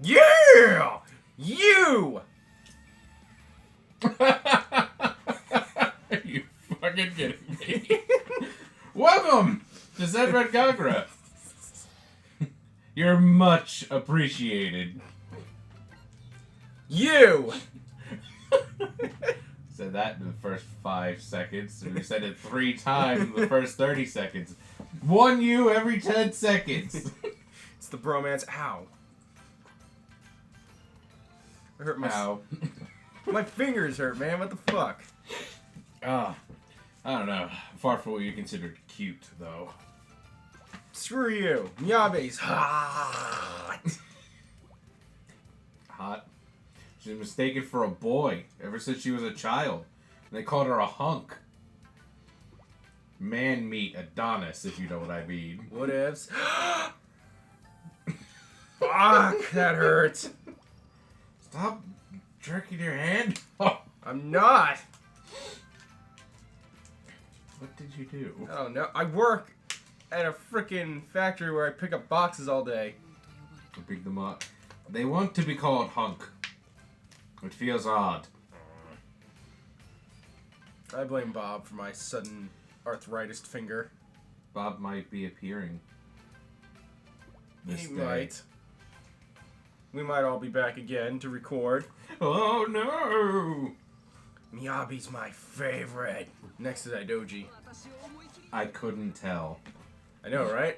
Yeah! You! Are you fucking kidding me? Welcome to Senran Kagura. You're much appreciated. You! Said that in the first 5 seconds. We said it 3 times in the first 30 seconds. One you every 10 seconds. It's the bromance. Ow. I hurt my... Ow. My fingers hurt, man. What the fuck? I don't know. Far from what you considered cute, though. Screw you. Miyabi's hot. Hot. She's mistaken for a boy ever since she was a child. And they called her a hunk. Man meat Adonis, if you know what I mean. What ifs? Fuck, that hurts. Stop jerking your hand. Oh, I'm not. what did you do? Oh no, I work at a frickin' factory where I pick up boxes all day. To pick them up. They want to be called hunk. It feels odd. I blame Bob for my sudden arthritis finger. Bob might be appearing. He might. We might all be back again to record. Oh no! Miyabi's my favorite. Next to Daidoji. I couldn't tell. I know, right?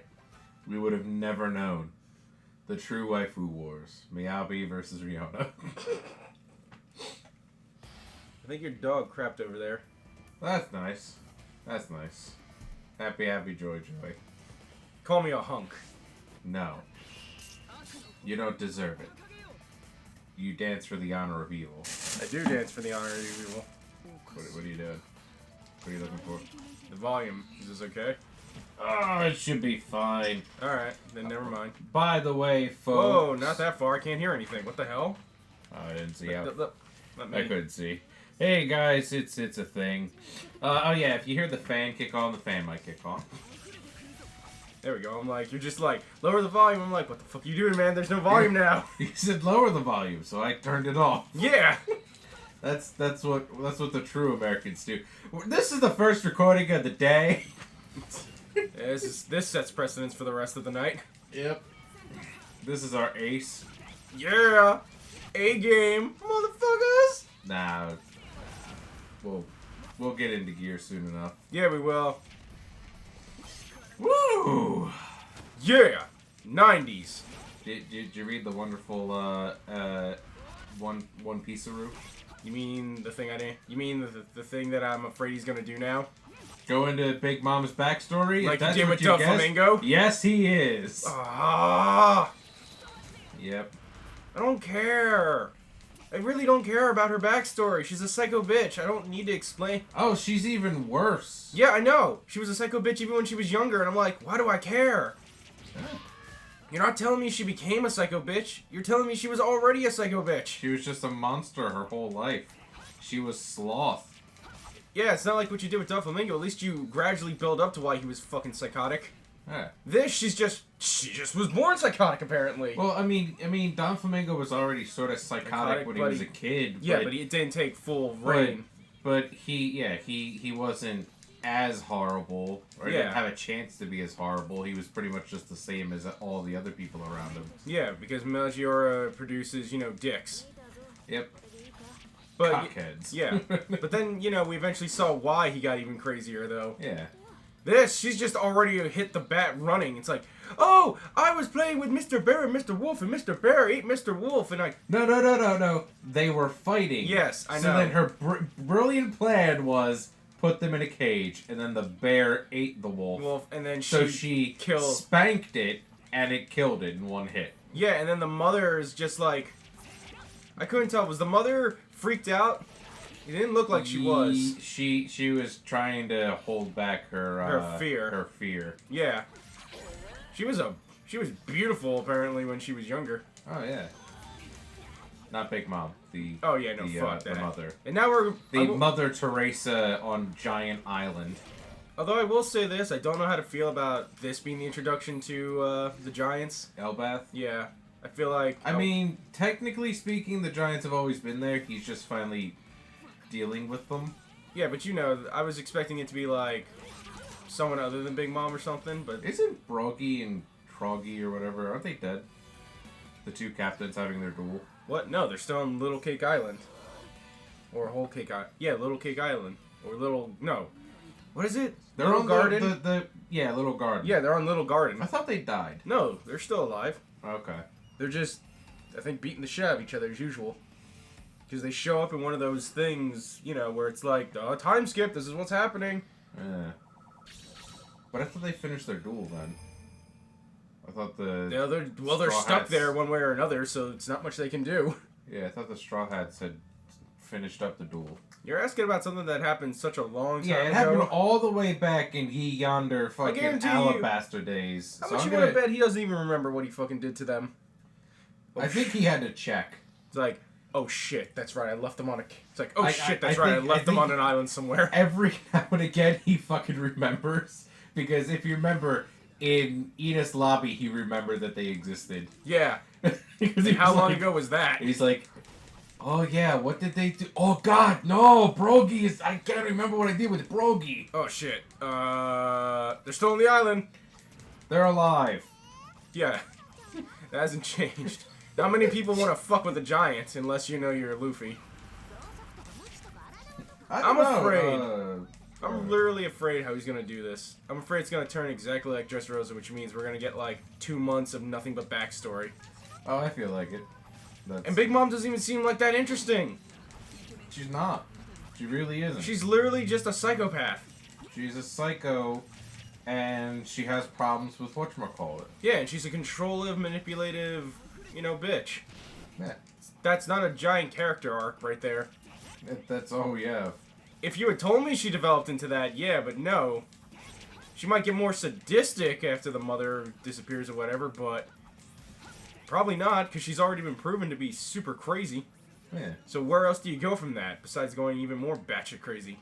We would have never known. The true waifu wars. Miyabi versus Rihanna. I think your dog crapped over there. That's nice. That's nice. Happy, happy, joy, joy. Call me a hunk. No. You don't deserve it. You dance for the honor of evil. I do dance for the honor of evil. What are you doing? What are you looking for? The volume. Is this okay? Oh, it should be fine. Alright, then never mind. By the way, folks... Whoa, not that far. I can't hear anything. What the hell? Oh, I didn't see how... Let me... I couldn't see. Hey, guys, it's a thing. Oh, yeah, if you hear the fan kick on, the fan might kick on. There we go. I'm like, you're just like, lower the volume. I'm like, what the fuck are you doing, man? There's no volume now. You said lower the volume, so I turned it off. Yeah. That's what the true Americans do. This is the first recording of the day. This sets precedence for the rest of the night. Yep. This is our ace. Yeah. A game, motherfuckers. Nah. We'll get into gear soon enough. Yeah, we will. Woo! Yeah. 90s. Did you read the wonderful One Piece-aroo? You mean the thing You mean the thing that I'm afraid he's gonna do now? Go into Big Mom's backstory? Like he did with Doflamingo? Yes, he is. Ah! Yep. I don't care. I really don't care about her backstory. She's a psycho bitch. I don't need to explain. Oh, she's even worse. Yeah, I know. She was a psycho bitch even when she was younger, and I'm like, why do I care? You're not telling me she became a psycho bitch. You're telling me she was already a psycho bitch. She was just a monster her whole life. She was sloth. Yeah, it's not like what you did with Doflamingo. At least you gradually build up to why he was fucking psychotic. Yeah. This, she just was born psychotic, apparently. Well, I mean, Doflamingo was already sort of psychotic when he was a kid. Yeah, but it didn't take full reign. But he wasn't as horrible, or didn't have a chance to be as horrible. He was pretty much just the same as all the other people around him. Yeah, because Melchiora produces, dicks. Yep. But cockheads. Yeah. But then, we eventually saw why he got even crazier, though. Yeah. She's just already hit the bat running. It's like, oh, I was playing with Mr. Bear and Mr. Wolf, and Mr. Bear ate Mr. Wolf, and I... No. They were fighting. Yes, I know. So then her brilliant plan was put them in a cage, and then the bear ate the wolf. And then she spanked it, and it killed it in one hit. Yeah, and then the mother is just like... I couldn't tell. Was the mother freaked out? It didn't look like she was. She was trying to hold back her fear. Her fear. Yeah. She was beautiful apparently when she was younger. Oh yeah. Not Big Mom. Fuck that. The mother. And now Mother Teresa on Giant Island. Although I will say this, I don't know how to feel about this being the introduction to the Giants. Elbath? Yeah. I feel like... I mean, technically speaking, the Giants have always been there. He's just finally dealing with them. Yeah, but you know, I was expecting it to be like someone other than Big Mom or something, but... Isn't Broggy and Troggy or whatever, aren't they dead? The two captains having their duel. What? No, they're still on Little Cake Island. Or Whole Cake Island. Yeah, Little Cake Island. Or Little... No. What is it? They're Little on Garden? Yeah, Little Garden. Yeah, they're on Little Garden. I thought they died. No, they're still alive. Okay. They're just, I think, beating the shit out of each other as usual. Because they show up in one of those things, you know, where it's like, time skip, this is what's happening. Yeah. But I thought they finished their duel then. I thought they're stuck there one way or another, so it's not much they can do. Yeah, I thought the Straw Hats had finished up the duel. You're asking about something that happened such a long time ago. Yeah, it happened all the way back in yonder fucking Alabaster days. How much you gonna bet he doesn't even remember what he fucking did to them? Oh, I think he had to check. It's like, oh shit, that's right, I left them on a... It's like, oh shit, that's right, I left them on an island somewhere. Every now and again, he fucking remembers. Because if you remember, in Enos Lobby, he remembered that they existed. Yeah. How long ago was that? He's like... Oh yeah, what did they do? Oh god, no! Broggy is... I can't remember what I did with Broggy. Oh shit. They're still on the island. They're alive. Yeah. That hasn't changed. Not many people want to fuck with the Giants unless you know you're Luffy. I'm afraid. I'm literally afraid how he's gonna do this. I'm afraid it's gonna turn exactly like Dressrosa, which means we're gonna get like 2 months of nothing but backstory. Oh, I feel like it. And Big Mom doesn't even seem like that interesting. She's not. She really isn't. She's literally just a psychopath. She's a psycho, and she has problems with whatchamacallit. Yeah, and she's a controlling, manipulative, you know, bitch. Yeah. That's not a giant character arc right there. That's all we have. If you had told me she developed into that, yeah, but no. She might get more sadistic after the mother disappears or whatever, but... Probably not, because she's already been proven to be super crazy. Yeah. So where else do you go from that, besides going even more batshit crazy?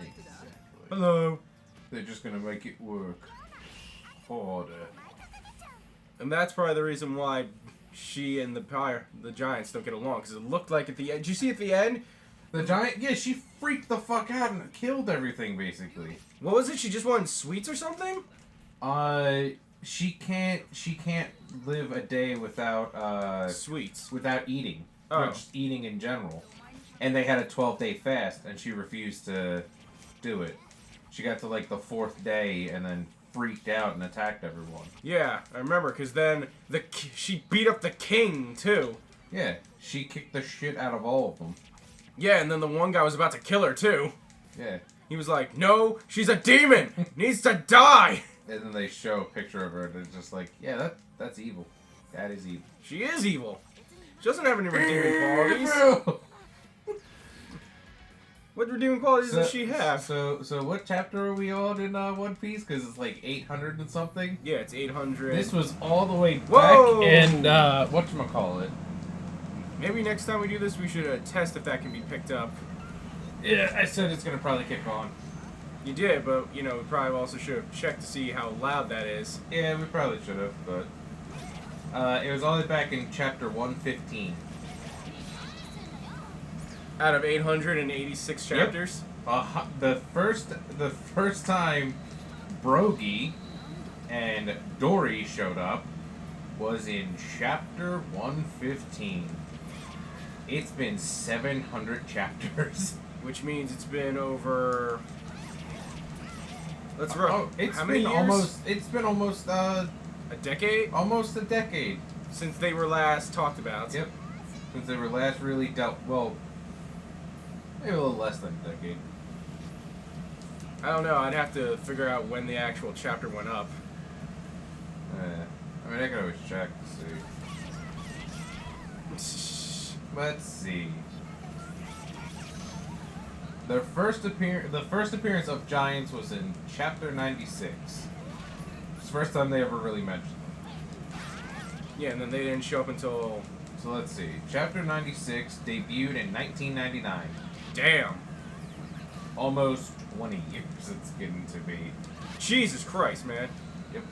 Exactly. Hello. They're just gonna make it work harder. And that's probably the reason why she and the Giants don't get along, because it looked like at the end... Did you see at the end? The Giant... Yeah, she freaked the fuck out and killed everything, basically. What was it? She just wanted sweets or something? She can't live a day without sweets, without eating. Oh. Or just eating in general. And they had a 12-day fast, and she refused to do it. She got to like the 4th day and then freaked out and attacked everyone. Yeah, I remember, because then she beat up the king too. Yeah, she kicked the shit out of all of them. Yeah, and then the one guy was about to kill her too. Yeah. He was like, "No, she's a demon, needs to die." And then they show a picture of her, and it's just like, yeah, that's evil. That is evil. She is evil. She doesn't have any redeeming qualities. What redeeming qualities does she have? So what chapter are we on in One Piece? Because it's like 800 and something. Yeah, it's 800. This was all the way back Whoa! in whatchamacallit. Maybe next time we do this, we should test if that can be picked up. Yeah, I said it's gonna probably kick on. You did, but, you know, we probably also should have checked to see how loud that is. Yeah, we probably should have, but... it was all the way back in chapter 115. Out of 886 chapters? Yep. The first time Broggy and Dory showed up was in chapter 115. It's been 700 chapters. Which means it's been over... Let's It's How many been years? It's been almost a decade? Almost a decade. Since they were last talked about. Yep. Since they were last really dealt... Well, maybe a little less than a decade. I don't know. I'd have to figure out when the actual chapter went up. I mean, I can always check to see. Let's see. The first appearance of Giants was in chapter 96. It's the first time they ever really mentioned them. Yeah, and then they didn't show up until... So let's see. Chapter 96 debuted in 1999. Damn. Almost 20 years it's getting to be. Jesus Christ, man. Yep.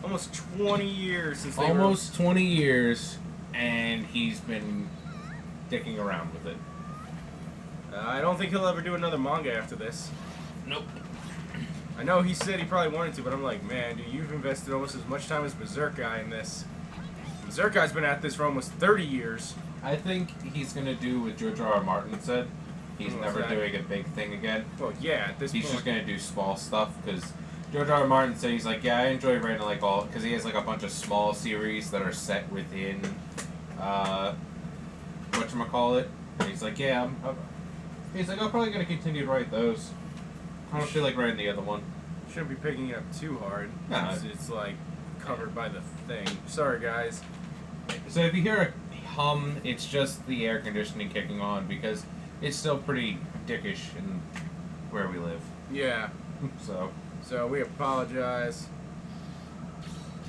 Almost 20 years since they Almost 20 years, and he's been dicking around with it. I don't think he'll ever do another manga after this. Nope. I know he said he probably wanted to, but I'm like, man, dude, you've invested almost as much time as Berserk Guy in this. Berserk Guy's been at this for almost 30 years. I think he's gonna do what George R. R. Martin said. He's What's never that? doing a big thing again. Well, yeah, at this He's point. just gonna do small stuff because George R. R. Martin said he's like, yeah, I enjoy writing like all because he has like a bunch of small series that are set within whatchamacallit. And he's like, yeah, he's like, I'm probably gonna continue to write those. I don't feel like writing the other one. Shouldn't be picking it up too hard. Nah. It's like covered by the thing. Sorry, guys. So if you hear a hum, it's just the air conditioning kicking on because it's still pretty dickish in where we live. Yeah. So we apologize.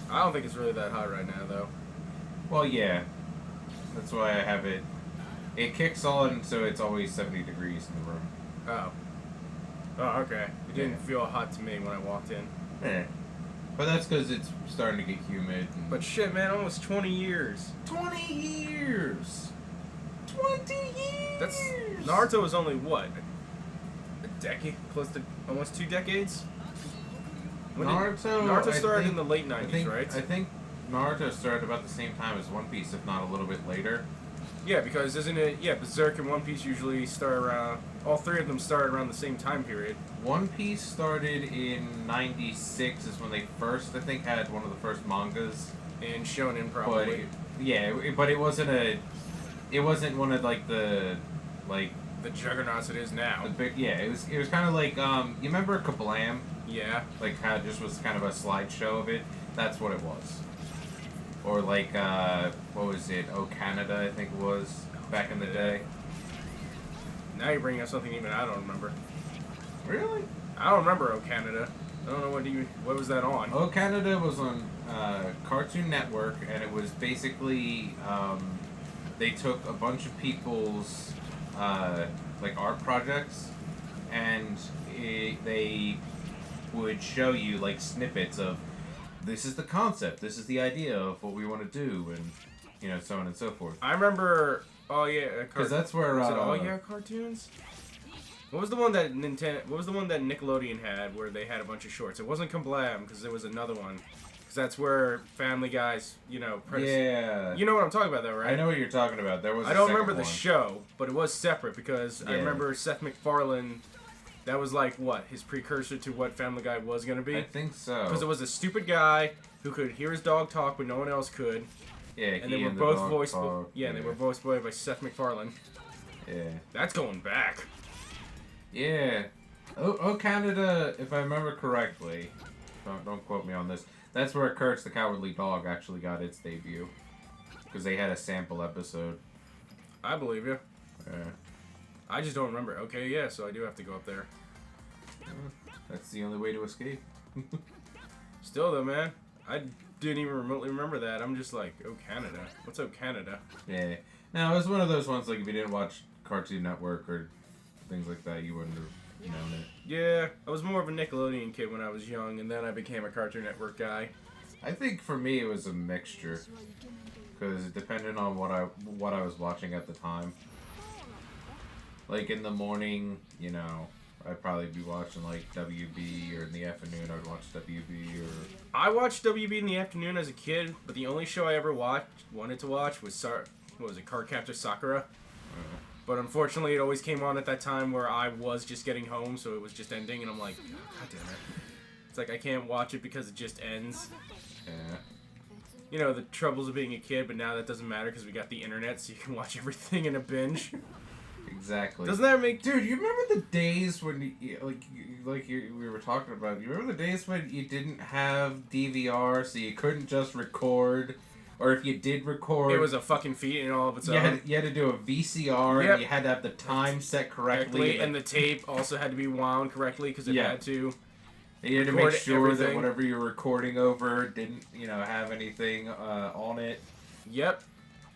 I don't think it's really that hot right now, though. Well, yeah. That's why I have it. It kicks on, so it's always 70 degrees in the room. Oh. Oh, okay. It didn't feel hot to me when I walked in. Eh. But that's because it's starting to get humid. But shit, man, almost 20 years. 20 years! 20 years! That's Naruto was only what? A decade? Close to almost 2 decades? When did- Naruto I started think- in the late 90s, right? I think Naruto started about the same time as One Piece, if not a little bit later. Yeah, because isn't it? Yeah, Berserk and One Piece usually start around. All three of them start around the same time period. One Piece started in 96 is when they first, I think, had one of the first mangas. And Shonen But probably. but it wasn't one of like the Juggernauts it is now. big, yeah, it was kind of like you remember Kablam, Yeah. like how it just was kind of a slideshow of it. That's what it was. Or like what was it? Oh, Canada, I think it was back in the day. Now you're bringing up something even I don't remember. Really? I don't remember Oh Canada. I don't know what was that on. Oh, Canada was on Cartoon Network, and it was basically they took a bunch of people's like art projects, and they would show you like snippets of this is the concept, this is the idea of what we want to do, and you know, so on and so forth. I remember. Oh yeah, Because that's where was it All Yeah cartoons? What was the one that What was the one that Nickelodeon had where they had a bunch of shorts? It wasn't Kablam because there was another one. Because that's where Family Guy's, Yeah. You know what I'm talking about, though, right? I know what you're talking about. There was. I don't remember the show, but it was separate because I Yeah. remember Seth MacFarlane. That was like what his precursor to what Family Guy was gonna be. I think so. Because it was a stupid guy who could hear his dog talk, but no one else could. Yeah, And they were the both dog voiced. talk, Yeah, they were voiced by Seth MacFarlane. Yeah. That's going back. Yeah. Oh, Canada, if I remember correctly, don't quote me on this. That's where Kurt's the Cowardly Dog actually got its debut, because they had a sample episode. I believe you. Yeah. I just don't remember. Okay, yeah, so I do have to go up there. That's the only way to escape. Still though, man, I didn't even remotely remember that. I'm just like, oh Canada, what's oh Canada? Yeah. Now it was one of those ones like if you didn't watch Cartoon Network or things like that, you wouldn't have known it. Yeah, I was more of a Nickelodeon kid when I was young, and then I became a Cartoon Network guy. I think for me it was a mixture, because it depended on what I was watching at the time. Like in the morning, you know, I'd probably be watching like WB, or in the afternoon I'd watch WB, or I watched WB in the afternoon as a kid, but the only show I ever wanted to watch was Cardcaptor Sakura. But unfortunately, it always came on at that time where I was just getting home, so it was just ending, and I'm like, God damn it. It's like I can't watch it because it just ends. yeah. You know, the troubles of being a kid, but now that doesn't matter because we got the internet, so you can watch everything in a binge. Exactly. Doesn't that make... Dude, you remember the days when we were talking about? You remember the days when you didn't have DVR, so you couldn't just record, or if you did record, It was a fucking feat in all of its you own. had to do a VCR, Yep. and you had to have the time set correctly, And the tape also had to be wound correctly because it Yeah. had to. you had to make record sure that everything. whatever you were recording over didn't, have anything on it. Yep.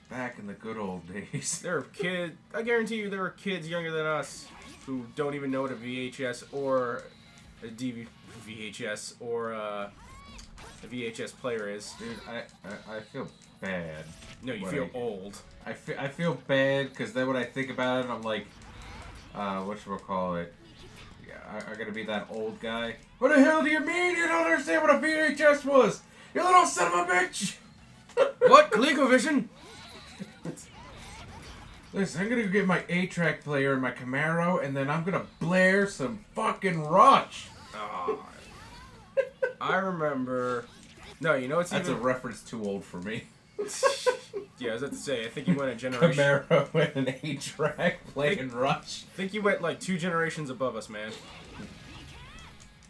Back in the good old days. There are kids... I guarantee you there are kids younger than us who don't even know what a VHS or a VHS or the VHS player is. Dude, I feel bad. No, you feel old. I feel bad because then when I think about it, I'm like, whatchamacallit? Yeah, I gotta be that old guy. What the hell do you mean you don't understand what a VHS was? You little son of a bitch! What? ColecoVision? Listen, I'm gonna go get my 8-track player and my Camaro, and then I'm gonna blare some fucking Rush. Oh, I remember. No, you know what's That's even... a reference too old for me. Yeah, I was about to say, I think you went a generation... Camaro with an 8-track playing Rush. I think you went like 2 generations above us, man.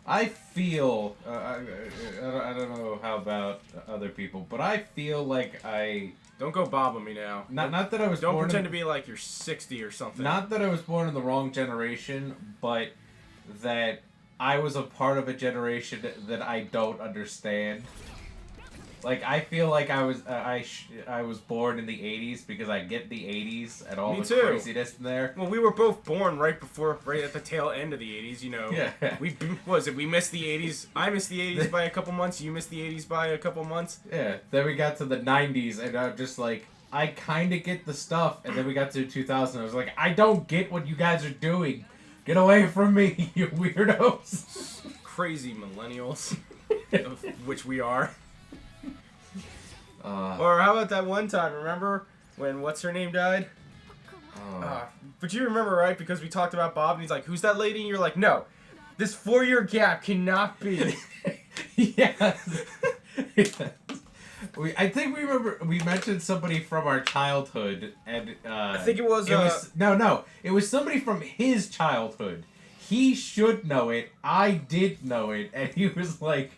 I feel... I don't know how about other people, but I feel like I... Don't go bobbing me now. Not that I was Don't born pretend to be like you're 60 or something. Not that I was born in the wrong generation, but that I was a part of a generation that I don't understand. Like, I feel like I was born in the 80s because I get the 80s and all the craziness in there. Well, we were both born right at the tail end of the 80s, you know. Yeah. We missed the 80s. I missed the 80s by a couple months. You missed the 80s by a couple months. Yeah. Then we got to the 90s and I'm just like, I kind of get the stuff. And then we got to 2000. I was like, I don't get what you guys are doing. Get away from me, you weirdos. Crazy millennials. Of which we are. Or how about that one time, remember when what's-her-name died? But you remember, right? Because we talked about Bob, and he's like, who's that lady? And you're like, no, this 4-year gap cannot be. Yes. I think we mentioned somebody from our childhood, and I think it was it was somebody from his childhood. He should know it. I did know it, and he was like,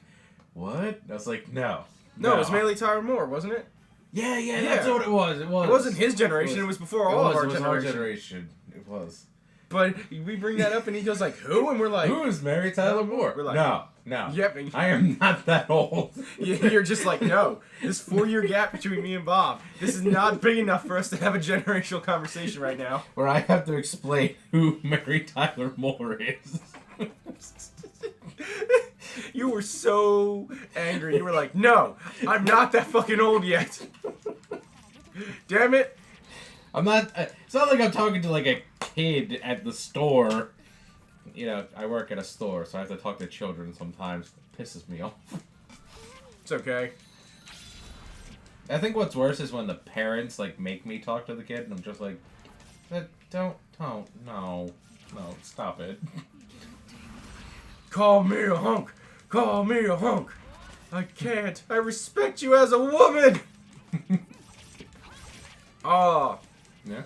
what? And I was like, no. No, it was Mary Tyler Moore, wasn't it? Yeah, that's what it was. It wasn't his generation. It was before all of our generation. It was. But we bring that up, and he goes like, who? And we're like... Who is Mary Tyler Moore? We're like... No. Yep. I am not that old. You're just like, no. This 4-year gap between me and Bob, this is not big enough for us to have a generational conversation right now. Where I have to explain who Mary Tyler Moore is. You were so angry. You were like, no, I'm not that fucking old yet. Damn it. I'm not... it's not like I'm talking to, like, a kid at the store. You know, I work at a store, so I have to talk to children sometimes. It pisses me off. It's okay. I think what's worse is when the parents, like, make me talk to the kid, and I'm just like, no, stop it. Call me a hunk. Call me a hunk. I can't. I respect you as a woman. Oh. Yeah.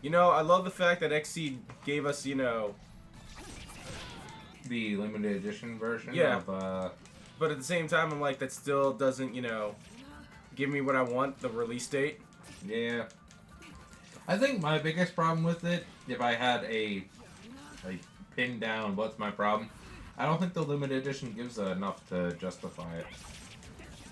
You know, I love the fact that XC gave us, you know... The limited edition version of... But at the same time, I'm like, that still doesn't, you know, give me what I want, the release date. Yeah. I think my biggest problem with it, if I had a... like, pinned down what's my problem, I don't think the limited edition gives enough to justify it.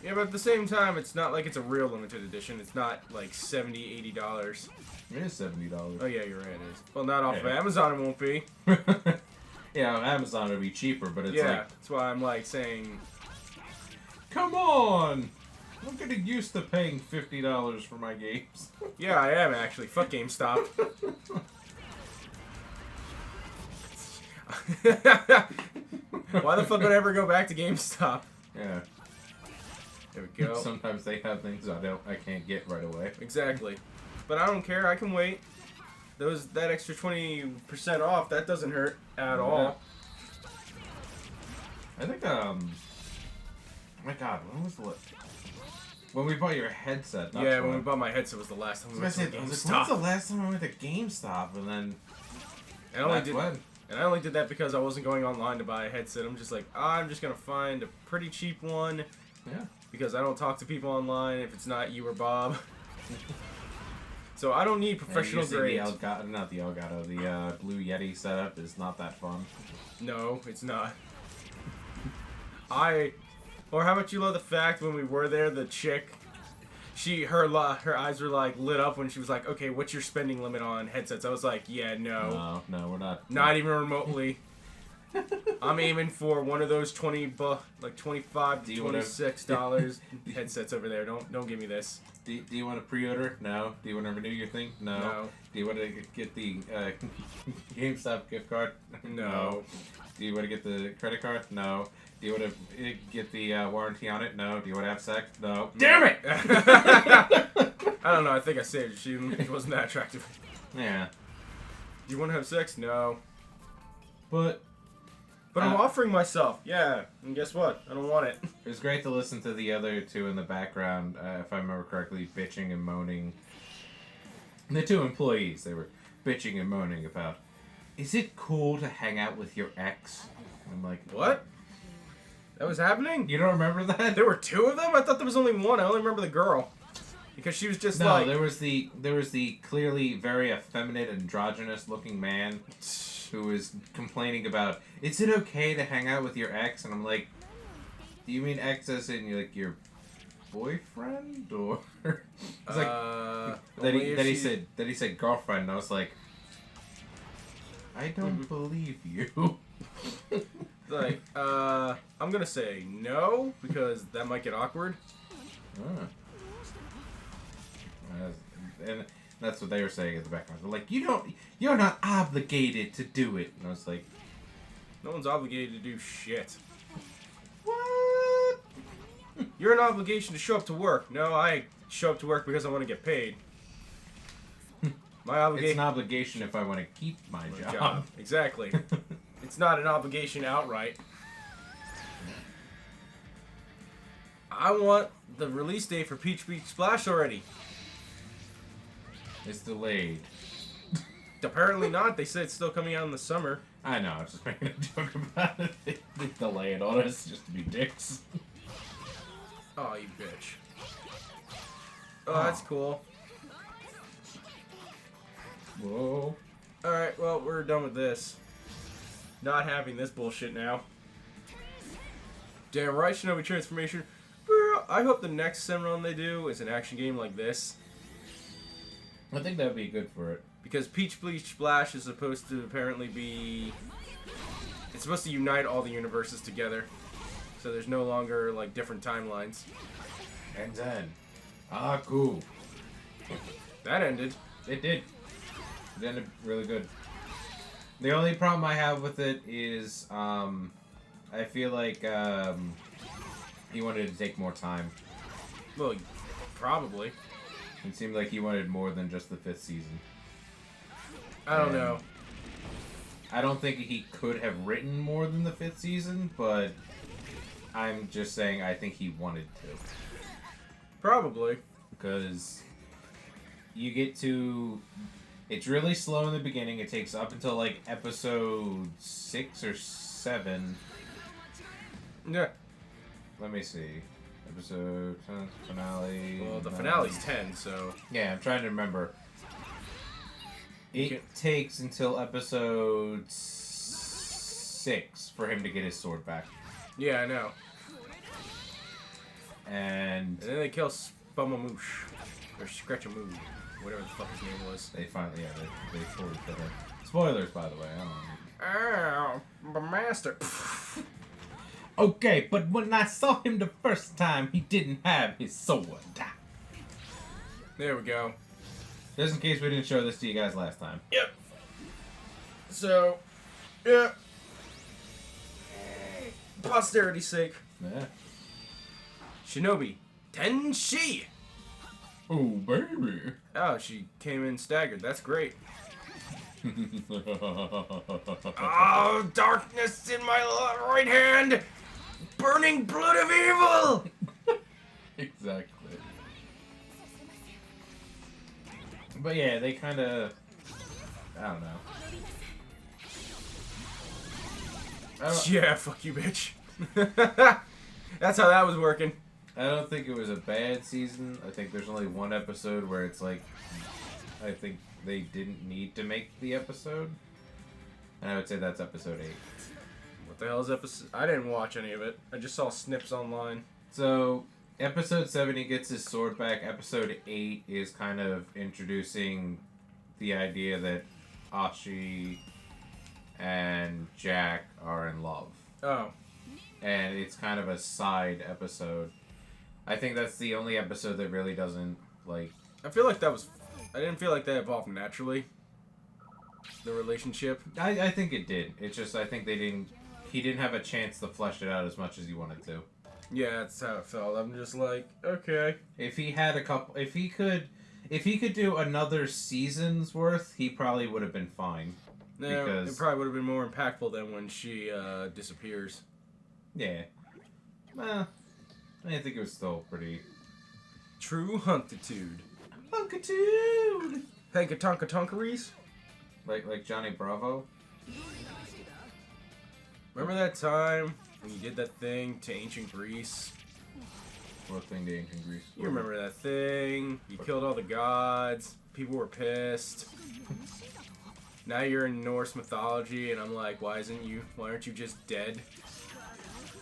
Yeah, but at the same time, it's not like it's a real limited edition. It's not like $70, $80. It is $70. Oh yeah, you're right, it is. Well, not off of Amazon it won't be. Yeah, Amazon would be cheaper, but it's like... Yeah, that's why I'm like saying... Come on! I'm getting used to paying $50 for my games. Yeah, I am actually. Fuck GameStop. Why the fuck would I ever go back to GameStop? Yeah. There we go. Sometimes they have things I can't get right away. Exactly. But I don't care. I can wait. That extra 20% off, that doesn't hurt at all. I think, oh my god, when was the... When we bought your headset. Yeah, when we bought my headset was the last time we went to GameStop. When's the last time I went to GameStop? And then... And I only did that because I wasn't going online to buy a headset. I'm just like, I'm just going to find a pretty cheap one. Yeah. Because I don't talk to people online if it's not you or Bob. So I don't need professional grade. The Blue Yeti setup is not that fun. No, it's not. Or how about you love the fact when we were there, the chick, her eyes were like lit up when she was like, okay, what's your spending limit on headsets? I was like, yeah, no. No, we're not. Not even remotely. I'm aiming for one of those $25 to $26 headsets over there. Don't give me this. Do you want to pre-order? No. Do you want to renew your thing? No. No. Do you want to get the GameStop gift card? No. Do you want to get the credit card? No. Do you want to get the warranty on it? No. Do you want to have sex? No. Damn it! I don't know. I think I saved it. She wasn't that attractive. Yeah. Do you want to have sex? No. But I'm offering myself. Yeah. And guess what? I don't want it. It was great to listen to the other two in the background, if I remember correctly, bitching and moaning. The two employees, they were bitching and moaning about, is it cool to hang out with your ex? I'm like, what? That was happening? You don't remember that? There were two of them? I thought there was only one. I only remember the girl. Because she was just like... No, there was the clearly very effeminate, androgynous looking man who was complaining about, is it okay to hang out with your ex? And I'm like, do you mean ex as in your boyfriend? Or it's like that he said girlfriend, and I was like, I don't believe you. Like, I'm gonna say no, because that might get awkward. And that's what they were saying in the background. They're like, you're not obligated to do it. And I was like, no one's obligated to do shit. what? You're an obligation to show up to work. No, I show up to work because I want to get paid. My obligation. It's an obligation if I want to keep my job. Exactly. It's not an obligation outright. I want the release date for Peach Beach Splash already. It's delayed. Apparently not. They said it's still coming out in the summer. I know. I was just making a joke about it. They delay it on us just to be dicks. Oh, you bitch. Oh, that's cool. Whoa. Alright, well, we're done with this. Not having this bullshit now. Damn right, Shinobi Transformation. I hope the next Senran they do is an action game like this. I think that would be good for it. Because Peach Bleach Splash is supposed to apparently be... It's supposed to unite all the universes together. So there's no longer, like, different timelines. And then... cool. That ended. It did. It ended really good. The only problem I have with it is, I feel like, he wanted to take more time. Well, probably. It seemed like he wanted more than just the 5th season. I don't know. I don't think he could have written more than the 5th season, but I'm just saying I think he wanted to. Probably. Because you get to... It's really slow in the beginning. It takes up until, like, episode 6 or 7. Yeah. Let me see. Episode 10, finale... Well, the finale's 10, so... Yeah, I'm trying to remember. It takes until episode 6 for him to get his sword back. Yeah, I know. And then they kill Spumamoosh. Or Scratchamoo. Whatever the fuck his name was. They finally, they tore each other. Spoilers, by the way. Ow, my master. Okay, but when I saw him the first time, he didn't have his sword. There we go. Just in case we didn't show this to you guys last time. Yep. So, yeah. Posterity's sake. Yeah. Shinobi Tenshi. Oh, baby. Oh, she came in staggered. That's great. Oh, darkness in my right hand. Burning blood of evil. Exactly. But yeah, they kind of... I don't know. Yeah, fuck you, bitch. That's how that was working. I don't think it was a bad season. I think there's only one episode where it's like... I think they didn't need to make the episode. And I would say that's episode 8. What the hell is episode... I didn't watch any of it. I just saw snips online. So, episode 7, he gets his sword back. Episode 8 is kind of introducing the idea that Ashi and Jack are in love. Oh. And it's kind of a side episode. I think that's the only episode that really doesn't, like... I feel like that was... I didn't feel like that evolved naturally. The relationship. I think it did. It's just, I think they didn't... He didn't have a chance to flesh it out as much as he wanted to. Yeah, that's how it felt. I'm just like, okay. If he had a couple... If he could do another season's worth, he probably would have been fine. Yeah, because... it probably would have been more impactful than when she disappears. Yeah. Well, I think it was still pretty... True hunkitude. Hunkitude! Hanka tonka tonkeries? Like Johnny Bravo? Remember that time when you did that thing to ancient Greece? What thing to ancient Greece? You remember that thing? You killed all the gods. People were pissed. Now you're in Norse mythology, and I'm like, why aren't you just dead?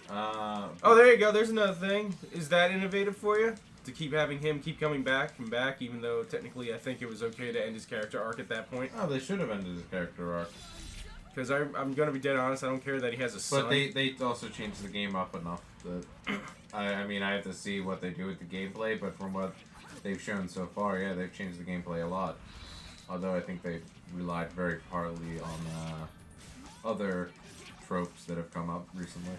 Oh, there you go. There's another thing. Is that innovative for you? To keep having him keep coming back and back, even though technically I think it was okay to end his character arc at that point. Oh, they should have ended his character arc. Because I'm going to be dead honest, I don't care that he has a son. But they also changed the game up enough that... I mean, I have to see what they do with the gameplay, but from what they've shown so far, yeah, they've changed the gameplay a lot. Although I think they relied very partly on other tropes that have come up recently.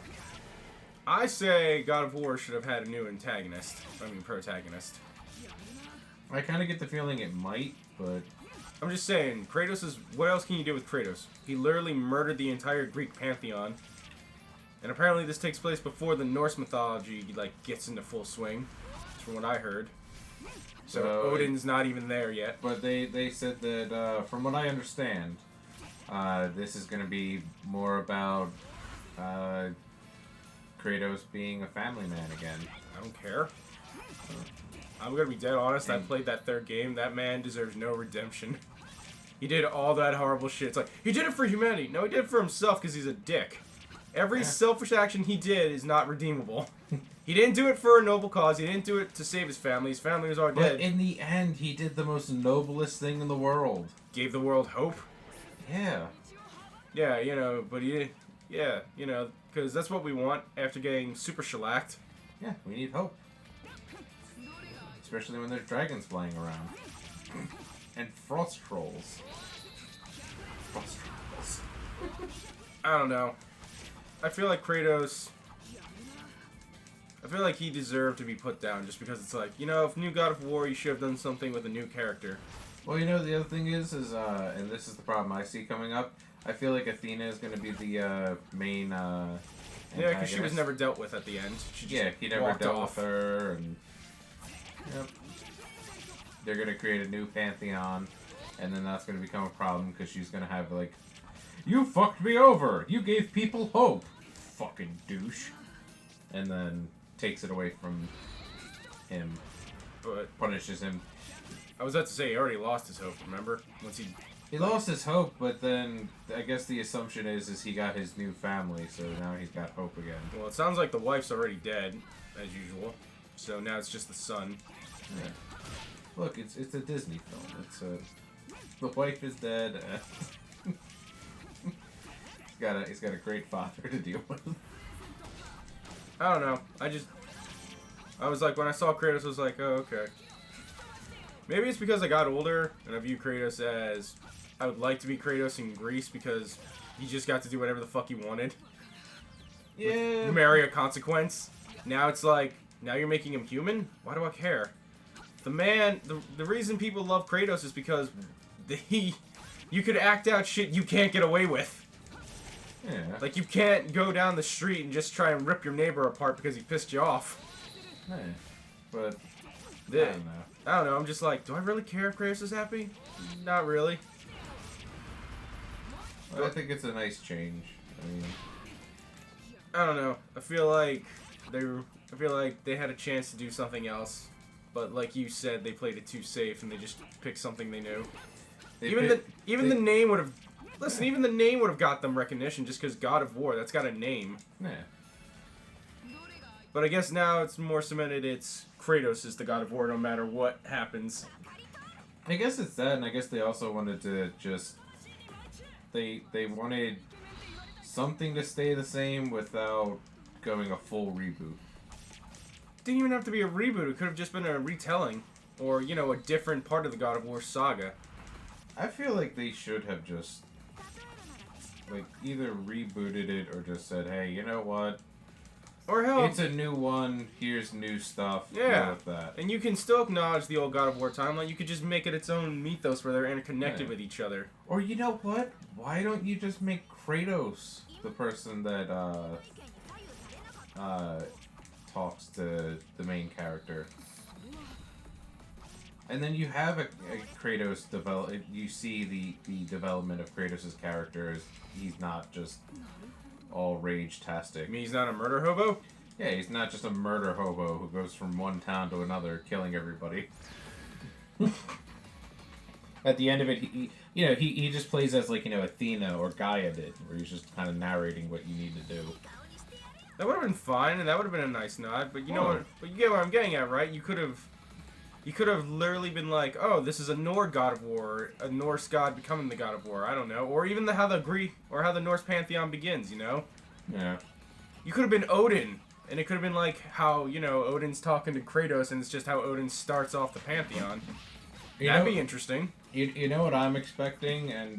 I say God of War should have had a new protagonist. I kind of get the feeling it might, but... I'm just saying, Kratos is... What else can you do with Kratos? He literally murdered the entire Greek pantheon. And apparently this takes place before the Norse mythology, like, gets into full swing. That's from what I heard. So Odin's not even there yet. But they said that, from what I understand, this is going to be more about Kratos being a family man again. I don't care. I'm gonna be dead honest, I played that third game. That man deserves no redemption. He did all that horrible shit. It's like, he did it for humanity. No, he did it for himself because he's a dick. Every selfish action he did is not redeemable. He didn't do it for a noble cause. He didn't do it to save his family. His family was already dead. But in the end, he did the most noblest thing in the world. Gave the world hope. Yeah. Yeah, you know, but he... Yeah, you know, because that's what we want after getting super shellacked. Yeah, we need hope. Especially when there's dragons flying around. And frost trolls. Frost trolls. I don't know. I feel like Kratos... I feel like he deserved to be put down just because it's like, you know, if new God of War, you should have done something with a new character. Well, you know, the other thing is and this is the problem I see coming up, I feel like Athena is going to be the main yeah, because she was never dealt with at the end. She just he never dealt with her, and... Yep. They're going to create a new pantheon, and then that's going to become a problem because she's going to have, like, you fucked me over! You gave people hope! Fucking douche. And then takes it away from him. But punishes him. I was about to say, he already lost his hope, remember? Once he lost his hope, but then I guess the assumption is he got his new family, so now he's got hope again. Well, it sounds like the wife's already dead, as usual. So now it's just the son. Yeah. Look, it's a Disney film. It's the wife is dead. He's got a great father to deal with. I don't know. I was like, when I saw Kratos, I was like, oh, okay. Maybe it's because I got older and I view Kratos as I would like to be Kratos in Greece because he just got to do whatever the fuck he wanted. Yeah. Marry a consequence. Now it's like, now you're making him human? Why do I care? The man, the reason people love Kratos is because you could act out shit you can't get away with. Yeah. Like, you can't go down the street and just try and rip your neighbor apart because he pissed you off. Yeah. But, I don't know, I'm just like, do I really care if Kratos is happy? Not really. Well, I think it's a nice change. I mean... I don't know. I feel like they had a chance to do something else. But like you said, they played it too safe and they just picked something they knew. The name would have... Listen, even the name would have got them recognition just because God of War, that's got a name. Yeah. But I guess now it's more cemented, it's Kratos is the God of War no matter what happens. I guess it's that, and I guess they also wanted to just... they wanted something to stay the same without going a full reboot. Didn't even have to be a reboot. It could have just been a retelling, or you know, a different part of the God of War saga. I feel like they should have just like either rebooted it or just said, "Hey, you know what? Or hell, It's a new one. Here's new stuff. Yeah. Go with that." and you can still acknowledge the old God of War timeline. You could just make it its own mythos where they're interconnected Yeah. with each other. Or you know what? Why don't you just make Kratos the person that talks to the main character? And then you have a Kratos develop. You see the development of Kratos' character as he's not just all rage-tastic. I mean, he's not a murder hobo. Yeah, he's not just a murder hobo who goes from one town to another killing everybody. At the end of it, he just plays as like, Athena or Gaia did, where he's just kind of narrating what you need to do. That would have been fine, and that would have been a nice nod. But you know what? But you get what I'm getting at, right? You could have literally been like, oh, this is a Nord God of War, a Norse god becoming the God of War. I don't know, or even how the Greek or how the Norse pantheon begins. You know? Yeah. You could have been Odin, and it could have been like how Odin's talking to Kratos, and it's just how Odin starts off the pantheon. That'd be interesting. You know what I'm expecting, and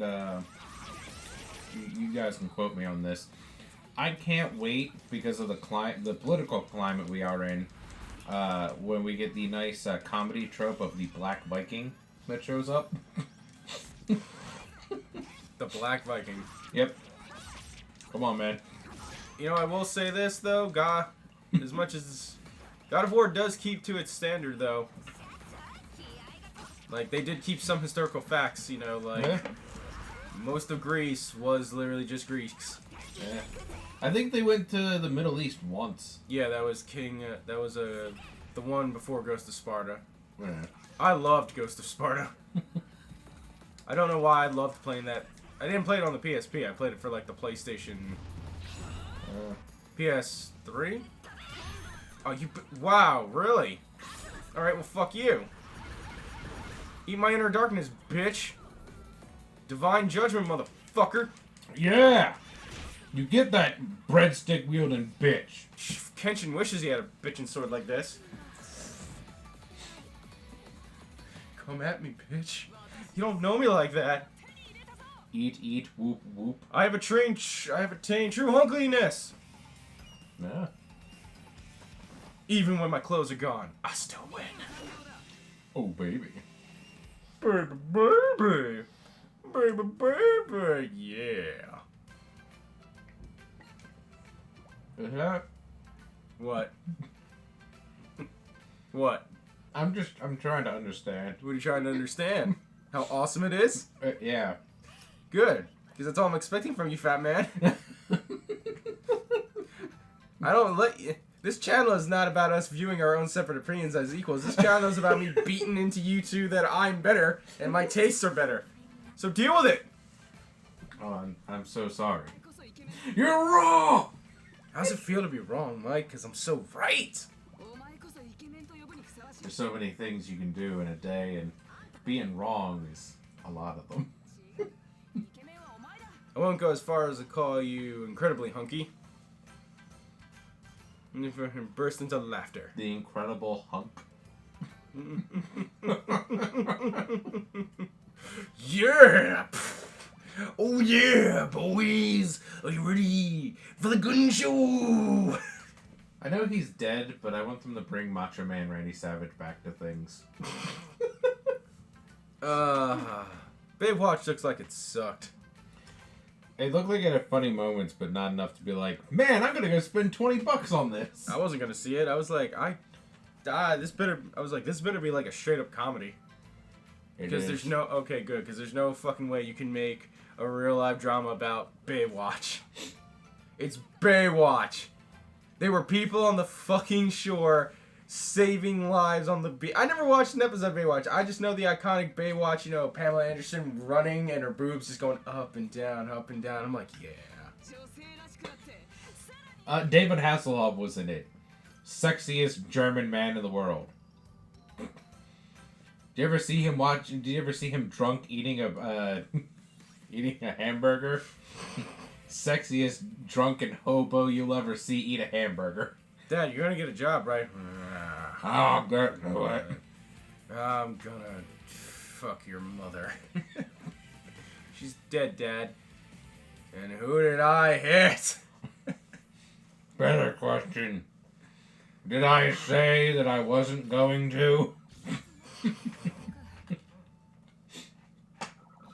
you guys can quote me on this. I can't wait because of the political climate we are in. When we get the nice comedy trope of the Black Viking that shows up. The Black Viking. Yep. Come on, man. I will say this though, as much as God of War does keep to its standard though. Like they did keep some historical facts, most of Greece was literally just Greeks. Yeah. I think they went to the Middle East once. Yeah, that was the one before Ghost of Sparta. Yeah. I loved Ghost of Sparta. I don't know why I loved playing that. I didn't play it on the PSP. I played it for like the PlayStation PS3. Oh, wow, really? All right, well, fuck you. Eat my inner darkness, bitch. Divine judgment, motherfucker. Yeah. You get that breadstick wielding bitch. Kenshin wishes he had a bitchin' sword like this. Come at me, bitch. You don't know me like that. Eat, whoop, whoop. I have attained true hunkeliness. Yeah. Even when my clothes are gone, I still win. Oh, baby. Baby, baby. Baby, baby. Yeah. Yeah. What? What? I'm trying to understand. What are you trying to understand? How awesome it is? Yeah. Good. Because that's all I'm expecting from you, fat man. I don't let you... This channel is not about us viewing our own separate opinions as equals. This channel is about me beating into you two that I'm better and my tastes are better. So deal with it. Oh, I'm so sorry. You're wrong! How's it feel to be wrong, Mike? Because I'm so right. There's so many things you can do in a day, and being wrong is a lot of them. I won't go as far as to call you incredibly hunky. And burst into laughter. The Incredible Hunk. Yeah! Oh yeah, boys! Are you ready for the gun show? I know he's dead, but I want them to bring Macho Man Randy Savage back to things. Baywatch looks like it sucked. It looked like it had funny moments, but not enough to be like, man, I'm gonna go spend $20 on this. I wasn't gonna see it. I was like, this better be like a straight up comedy. Because there's no, okay, good, because there's no fucking way you can make a real life drama about Baywatch. It's Baywatch. They were people on the fucking shore saving lives on the beach. I never watched an episode of Baywatch. I just know the iconic Baywatch, Pamela Anderson running and her boobs just going up and down, up and down. I'm like, yeah. David Hasselhoff was in it. Sexiest German man in the world. Did you ever see him drunk eating Eating a hamburger? Sexiest drunken hobo you'll ever see eat a hamburger. Dad, you're gonna get a job, right? Oh, good. What? I'm gonna fuck your mother. She's dead, Dad. And who did I hit? Better question. Did I say that I wasn't going to?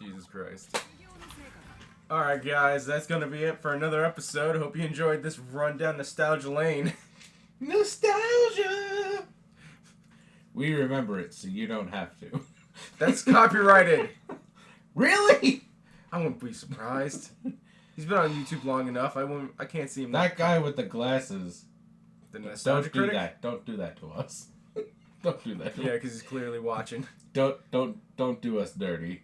Jesus Christ. Alright, guys, that's gonna be it for another episode. Hope you enjoyed this run down nostalgia lane. Nostalgia! We remember it, so you don't have to. That's copyrighted. Really? I wouldn't be surprised. He's been on YouTube long enough. I can't see him. That guy with the glasses. The nostalgia critic? That. Don't do that to us. Don't do that. Yeah, because he's clearly watching. Don't do us dirty.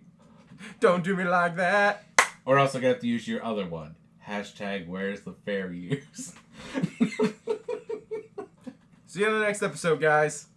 Don't do me like that. Or else I'm gonna have to use your other one. Hashtag where's the fair use? See you in the next episode, guys.